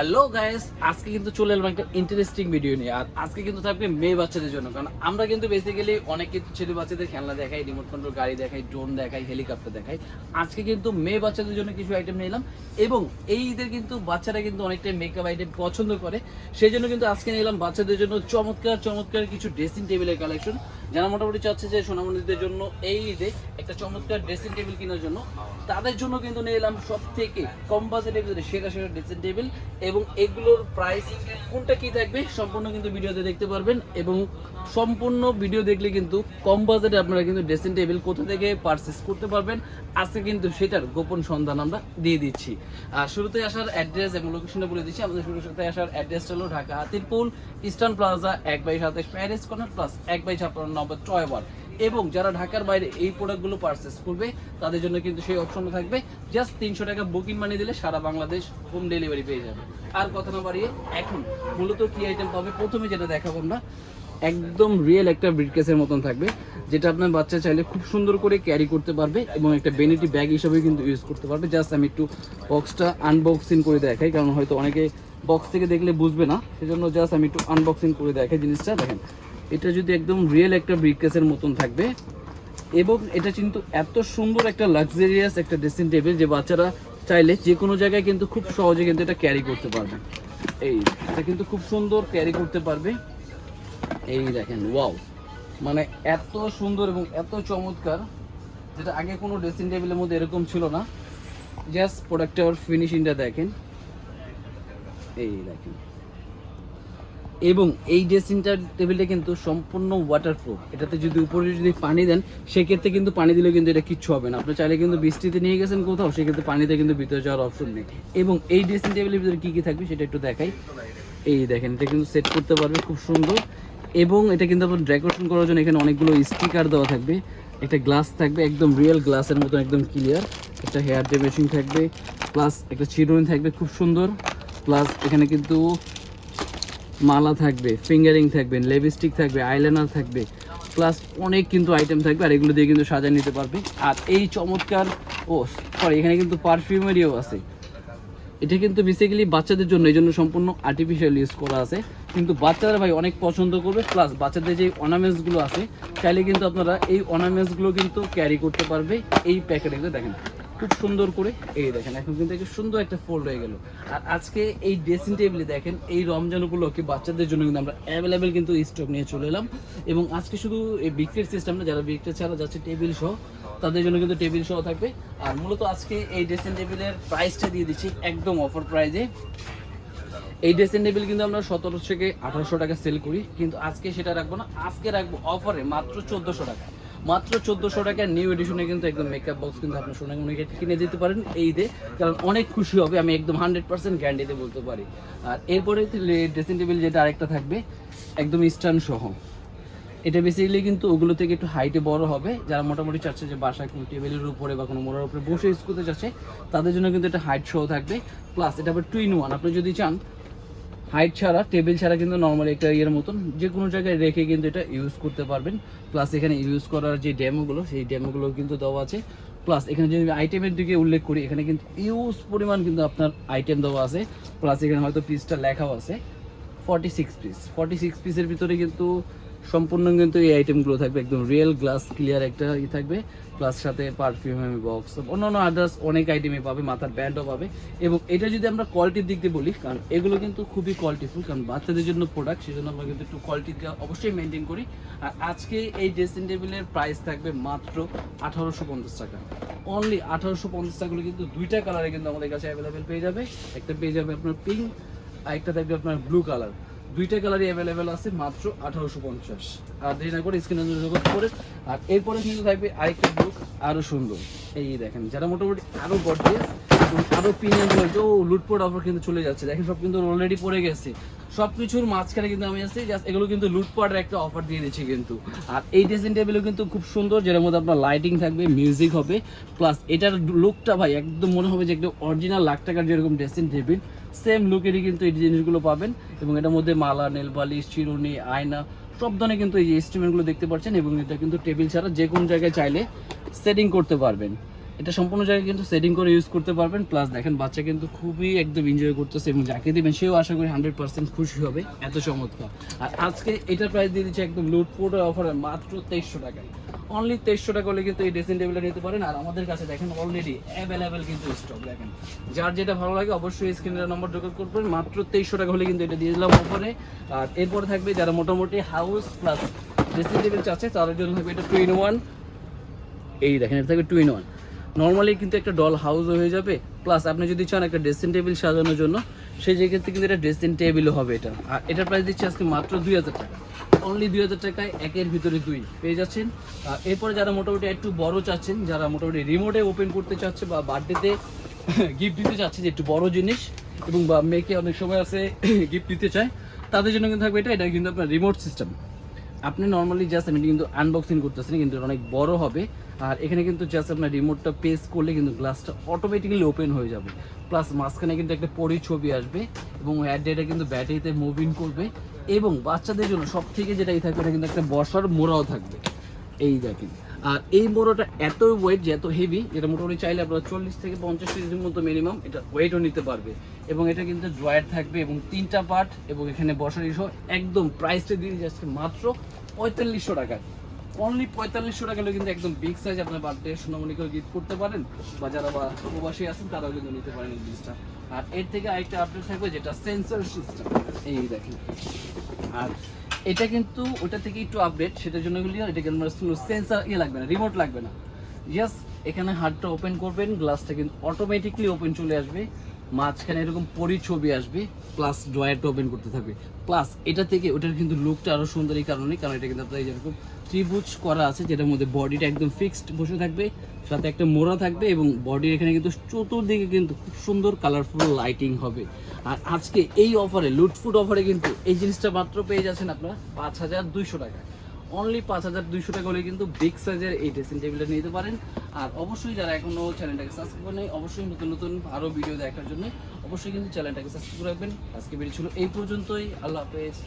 Hello guys, আজকে কিন্তু চলে এলাম একটা ইন্টারেস্টিং ভিডিও নিয়ে। আর আজকে কিন্তু থাকবে মেয়ে বাচ্চাদের জন্য, কারণ আমরা কিন্তু বেসিক্যালি অনেক কিন্তু ছেলে বাচ্চাদের খেলনা দেখাই, রিমোট কন্ট্রোল গাড়ি দেখাই, ড্রোন দেখাই, হেলিকপ্টার দেখাই। আজকে কিন্তু মেয়ে বাচ্চাদের জন্য কিছু আইটেম নিলাম, এবং এই ঈদের কিন্তু বাচ্চারা কিন্তু অনেকটাই মেকআপ আইটেম পছন্দ করে। সেই জন্য কিন্তু আজকে নিলাম বাচ্চাদের জন্য চমৎকার চমৎকার কিছু ড্রেসিং টেবিলের কালেকশন। যারা মোটামুটি চাচ্ছে যে সোনামণিদের জন্য এই ঈদে একটা চমৎকার ড্রেসিং টেবিল কেনার জন্য, তাদের জন্য কিন্তু নিয়ে এলাম সব থেকে কম বাজেটের ভিতরে সেরা সেরা ড্রেসিং টেবিল। এবং এগুলোর প্রাইস কোনটা কি থাকবে সম্পূর্ণ কিন্তু ভিডিওতে দেখতে পারবেন, এবং সম্পূর্ণ ভিডিও দেখলে কিন্তু কম বাজেটে আপনারা কিন্তু ড্রেসিং টেবিল কোথা থেকে পারচেস করতে পারবেন। আজকে কিন্তু সেটার গোপন সন্ধান আমরা দিয়ে দিচ্ছি। আর শুরুতে আসার অ্যাড্রেস এবং লোকেশনটা বলে দিচ্ছি। আমাদের শুরুতে আসার অ্যাড্রেসটা হলো Dhaka Hatirpool eastern plaza 1/27 Paris corner plus 1/56 number toybar. এবং যারা ঢাকার বাইরে এই প্রোডাক্টগুলো পারচেস করবে তাদের জন্য কিন্তু সেই অপশনটা থাকবে, জাস্ট 300 টাকা বুকিং মানি দিলে সারা বাংলাদেশ হোম ডেলিভারি পেয়ে যাবে। আর কথা না বাড়িয়ে এখন মূলত কি আইটেম পাবে, প্রথমে যেটা দেখাবো আমরা, একদম রিয়েল একটা ব্রিফকেসের মতন থাকবে, যেটা আপনার বাচ্চা চাইলে খুব সুন্দর করে ক্যারি করতে পারবে এবং একটা বেনিটি ব্যাগ হিসেবে কিন্তু ইউজ করতে পারবে। জাস্ট আমি একটু বক্সটা আনবক্সিং করে দেখাই, কারণ হয়তো অনেকে বক্স থেকে দেখলে বুঝবে না, সেজন্য জাস্ট আমি একটু আনবক্সিং করে দেখাই জিনিসটা। দেখেন, এটা যদি একদম রিয়েল একটা ব্রিফকেসের মতন থাকবে, এবং এটা কিন্তু এত সুন্দর একটা লাক্সারিয়াস একটা ড্রেসিং টেবিল যে বাচ্চারা চাইলে যে কোনো জায়গায় কিন্তু খুব সহজে কিন্তু এটা ক্যারি করতে পারবে। এটা কিন্তু খুব সুন্দর ক্যারি করতে পারবে। এই দেখেন, ওয়াও, মানে এত সুন্দর এবং এত চমৎকার, যেটা আগে কোনো ড্রেসিং টেবিলের মধ্যে এরকম ছিল না। জাস্ট প্রোডাক্টের ফিনিশিংটা দেখেন, এই দেখেন। এবং এই ড্রেসিং টেবিলটা কিন্তু সম্পূর্ণ ওয়াটারপ্রুফ। এটাতে যদি উপরে যদি পানি দেন, সেক্ষেত্রে কিন্তু পানি দিলে কিন্তু এটা কিচ্ছু হবে না। আপনি চাইলে কিন্তু বৃষ্টিতে নিয়ে গেছেন কোথাও, সেক্ষেত্রে পানিতে কিন্তু ভিতরে যাওয়ার অপশন নেই। এবং এই ড্রেসিং টেবিলের ভিতরে কী কী থাকবে সেটা একটু দেখাই। এই দেখেন, এটা কিন্তু সেট করতে পারবে খুব সুন্দর, এবং এটা কিন্তু আপনার ডেকোরেশন করার জন্য এখানে অনেকগুলো স্টিকার দেওয়া থাকবে। একটা গ্লাস থাকবে, একদম রিয়েল গ্লাসের মতো একদম ক্লিয়ার। একটা হেয়ার ডে মেশিন থাকবে, প্লাস একটা চিরুনি থাকবে খুব সুন্দর, প্লাস এখানে কিন্তু মালা থাকবে, ফিঙ্গারিং থাকবে, লিপস্টিক থাকবে, আইলাইনার থাকবে, প্লাস অনেক কিন্তু আইটেম থাকবে। আর এগুলো দিয়ে কিন্তু সাজিয়ে নিতে পারবে। আর এই চমৎকার, এখানে কিন্তু পারফিউমেরিও আছে। এটা কিন্তু বেসিক্যালি বাচ্চাদের জন্য, এই জন্য সম্পূর্ণ আর্টিফিশিয়াল ইউজ করা আছে, কিন্তু বাচ্চারা ভাই অনেক পছন্দ করবে। প্লাস বাচ্চাদের যে অর্নামেন্টসগুলো আছে, চাইলে কিন্তু আপনারা এই অর্নামেন্টসগুলো কিন্তু ক্যারি করতে পারবে। এই প্যাকেটে দেখেন খুব সুন্দর করে, এই দেখেন এখন কিন্তু একটু সুন্দর একটা ফোল্ড হয়ে গেল। আর আজকে এই ড্রেসিং টেবিলে দেখেন, এই রমজানগুলোকে বাচ্চাদের জন্য কিন্তু আমরা অ্যাভেলেবেল কিন্তু স্টক নিয়ে চলে এলাম। এবং আজকে শুধু এই বিক্রির সিস্টেম না, যারা বিক্রি ছাড়া যাচ্ছে টেবিল সহ, তাদের জন্য কিন্তু টেবিল সহ থাকবে। আর মূলত আজকে এই ড্রেসিং টেবিলের প্রাইসটা দিয়ে দিচ্ছি একদম অফার প্রাইজে। এই ড্রেসিং টেবিল কিন্তু আমরা 1700 থেকে 1800 টাকা সেল করি, কিন্তু আজকে সেটা রাখবো না, আজকে রাখবো অফারে মাত্র 1400 টাকা। মাত্র 1400 টাকার নিউ এডিশনে কিন্তু একদম মেকআপ বক্স কিন্তু আপনি সোনামণিকে কিনে দিতে পারেন এই দে, কারণ অনেক খুশি হবে, আমি একদম 100% গ্যারান্টিতে বলতে পারি। আর এরপরে ড্রেসিং টেবিল যেটা আরেকটা থাকবে একদম স্ট্যান্ড সহ, এটা বেসিক্যালি কিন্তু ওগুলো থেকে একটু হাইটে বড় হবে। যারা মোটামুটি চাচ্ছে যে বাসায় কোনো টেবিলের উপরে বা কোনো মোড়ার উপরে বসে ইউজ করতে চাচ্ছে, তাদের জন্য কিন্তু এটা হাইট সহ থাকবে। প্লাস এটা আবার 2-in-1, আপনি যদি চান হাইট ছাড়া, টেবিল ছাড়া কিন্তু নর্মালি একটা ইয়ের মতন যে কোনো জায়গায় রেখে কিন্তু এটা ইউজ করতে পারবেন। প্লাস এখানে ইউজ করার যে ডেমোগুলো, সেই ডেমোগুলো কিন্তু দেওয়া আছে। প্লাস এখানে যদি আইটেমের দিকে উল্লেখ করি, এখানে কিন্তু ইউজ পরিমাণ কিন্তু আপনার আইটেম দেওয়া আছে। প্লাস এখানে হয়তো পিসটা লেখাও আছে 46 পিস। 46 পিসের ভিতরে কিন্তু সম্পূর্ণ কিন্তু এই আইটেমগুলো থাকবে, একদম রিয়েল গ্লাস ক্লিয়ার একটা থাকবে। প্লাস সাথে পারফিউম বক্স, অন্যান্য আদার্স অনেক আইটেমে পাবে, মাথার ব্যান্ডও পাবে। এবং এটা যদি আমরা কোয়ালিটির দিক দিয়ে বলি, কারণ এগুলো কিন্তু খুবই কোয়ালিটিফুল, কারণ বাচ্চাদের জন্য প্রোডাক্ট, সেই জন্য আমরা কিন্তু একটু কোয়ালিটিটা অবশ্যই মেনটেন করি। আর আজকে এই ড্রেসিং টেবিলের প্রাইস থাকবে মাত্র 1850 টাকা। অনলি 1850 টাকাগুলো কিন্তু দুইটা কালারে কিন্তু আমাদের কাছে অ্যাভেলেবেল পেয়ে যাবে। একটা পেয়ে যাবে আপনার পিঙ্ক, আর একটা থাকবে আপনার ব্লু কালার। দুইটা কালারই অ্যাভেলেবেল আছে মাত্র 1850। আর দেরি না করে স্ক্রিনে যোগাযোগ করে। আর এরপরে কিন্তু থাকবে আরেকটা লুক আরও সুন্দর, এই দেখেন, যারা মোটামুটি আরও গর্জিয়াস এবং আরও প্রিমিয়াম হয়েছে। লুটপট অফার কিন্তু চলে যাচ্ছে, দেখেন সব কিন্তু অলরেডি পড়ে গেছে। সব কিছুর মাঝখানে কিন্তু আমি আছি, জাস্ট এগুলো কিন্তু লুটপাটের একটা অফার দিয়ে দিচ্ছি কিন্তু। আর এই ড্রেসিং টেবিলও কিন্তু খুব সুন্দর, যেটার মধ্যে আপনার লাইটিং থাকবে, মিউজিক হবে। প্লাস এটার লুকটা ভাই একদম মনে হবে যে একদম অরিজিনাল লাখ টাকার যেরকম ড্রেসিং টেবিল, সেম লুকেরই কিন্তু এই জিনিসগুলো পাবেন। এবং এটার মধ্যে মালা, নেল পালিশ, চিরুনি, আয়না, সব ধরনের কিন্তু এই যে ইনস্ট্রুমেন্টগুলো দেখতে পাচ্ছেন। এবং এটা কিন্তু টেবিল ছাড়া যে কোনো জায়গায় চাইলে সেটিং করতে পারবেন। এটা সম্পূর্ণ জায়গায় কিন্তু সেটিং করে ইউজ করতে পারবেন। প্লাস দেখেন বাচ্চা কিন্তু খুবই একদম এনজয় করতেছে এবং যাকে দিবেন সেও আশা করি 100% খুশি হবে, এত চমৎকার। আর আজকে এটার প্রাইস দিয়ে দিচ্ছে একদম লুটফুট অফারে মাত্র 2300 টাকায়। অনলি 2300 টাকা হলে কিন্তু এই ড্রেসিং টেবিলটা নিতে পারেন। আর আমাদের কাছে দেখেন অলরেডি অ্যাভেলেবেল কিন্তু স্টক। দেখেন যার যেটা ভালো লাগে অবশ্যই স্ক্রিনের নম্বর যোগাযোগ করবেন। মাত্র 2300 টাকা হলে কিন্তু এটা দিয়ে দিলাম অফারে। আর এরপরে থাকবে যারা মোটামুটি হাউস প্লাস ড্রেসিং টেবিল চাচ্ছে তাদের জন্য থাকবে এটা 2 in 1। এই দেখেন এটা থাকবে 2 in 1। নর্মালি কিন্তু একটা ডল হাউস হয়ে যাবে, প্লাস আপনি যদি চান একটা ড্রেসিং টেবিল সাজানোর জন্য সেই জায়গাতে কিন্তু এটা ড্রেসিং টেবিলও হবে এটা। আর এটার প্রাইস দিচ্ছি আজকে মাত্র 2000 টাকা। অনলি 2000 টাকায় একের ভিতরে 2 পেয়ে যাচ্ছেন। এরপরে যারা মোটামুটি একটু বড় চাচ্ছেন, যারা মোটামুটি রিমোটে ওপেন করতে চাচ্ছে বা বার্থডেতে গিফট দিতে চাচ্ছে যে একটু বড় জিনিস এবং বা মেয়েকে অনেক সময় আছে গিফট দিতে চায়, তাদের জন্য কিন্তু থাকবে এটা কিন্তু আপনার রিমোট সিস্টেম। আপনি নর্মালি জাস্ট আমি কিন্তু আনবক্সিং করতেছেন কিন্তু অনেক বড় হবে। আর এখানে কিন্তু জাস্ট আপনার রিমোটটা প্রেস করলে কিন্তু গ্লাসটা অটোমেটিক্যালি ওপেন হয়ে যাবে। প্লাস মাঝখানে কিন্তু একটা পরি ছবি আসবে এবং এটা কিন্তু ব্যাটারিতে মুভিং করবে। এবং বাচ্চাদের জন্য সব থেকে যেটাই থাকবে এটা কিন্তু একটা বসার মোড়াও থাকবে, এই দেখেন। আর এই মোড়াটা এত ওয়েট যে এত হেভি, যেটা মোটামুটি চাইলে আপনারা 40 থেকে 50 কেজির মতো মিনিমাম এটা ওয়েটও নিতে পারবে। এবং এটা কিন্তু ড্রয়ার থাকবে এবং 3টা পার্ট এবং এখানে বসার ইস্যু একদম প্রাইসটা দিয়ে যাচ্ছে মাত্র 4500 টাকায়। অনলি 4500 টাকা হলে কিন্তু একদম বিগ সাইজ আপনার বার্থডে সোনামণি করে গিফট করতে পারেন, বা যারা বা প্রবাসী আছেন তারাও কিন্তু নিতে পারেন এই জিনিসটা। আর এর থেকে আরেকটা আপডেট থাকবে যেটা সেন্সর সিস্টেম, এই দেখেন। আর এটা কিন্তু ওটা থেকে একটু আপডেট, সেটার জন্য এটা কিন্তু সেন্সর লাগবে না, রিমোট লাগবে না। জাস্ট এখানে হাতটা ওপেন করবেন, গ্লাসটা কিন্তু অটোমেটিকলি ওপেন চলে আসবে, মাঝখানে এরকম পরি ছবি আসবে, প্লাস ড্রয়ারটা ওপেন করতে থাকবে। প্লাস এটা থেকে ওটার কিন্তু লুকটা আরও সুন্দর এই কারণে, কারণ এটা কিন্তু আপনার যেরকম ত্রিভুজ করা আছে যেটার মধ্যে বডিটা একদম ফিক্সড বসে থাকবে, সাথে একটা মোড়া থাকবে এবং বডির এখানে কিন্তু চতুর্দিকে কিন্তু খুব সুন্দর কালারফুল লাইটিং হবে। আর আজকে এই অফারে লুটফুট অফারে কিন্তু এই জিনিসটা মাত্র পেয়ে যাচ্ছেন আপনারা 5200 টাকা। অনলি 5200 টাকা হলে কিন্তু বিগ সাইজের এই ড্রেসিং টেবিলটা নিতে পারেন। আর অবশ্যই যারা এখনো চ্যানেলটাকে সাবস্ক্রাইব করেন অবশ্যই নতুন নতুন আরও ভিডিও দেখার জন্য অবশ্যই কিন্তু চ্যানেলটাকে সাবস্ক্রাইব রাখবেন। আজকে ভিডিও ছিল এই পর্যন্তই। আল্লাহ হাফেজ।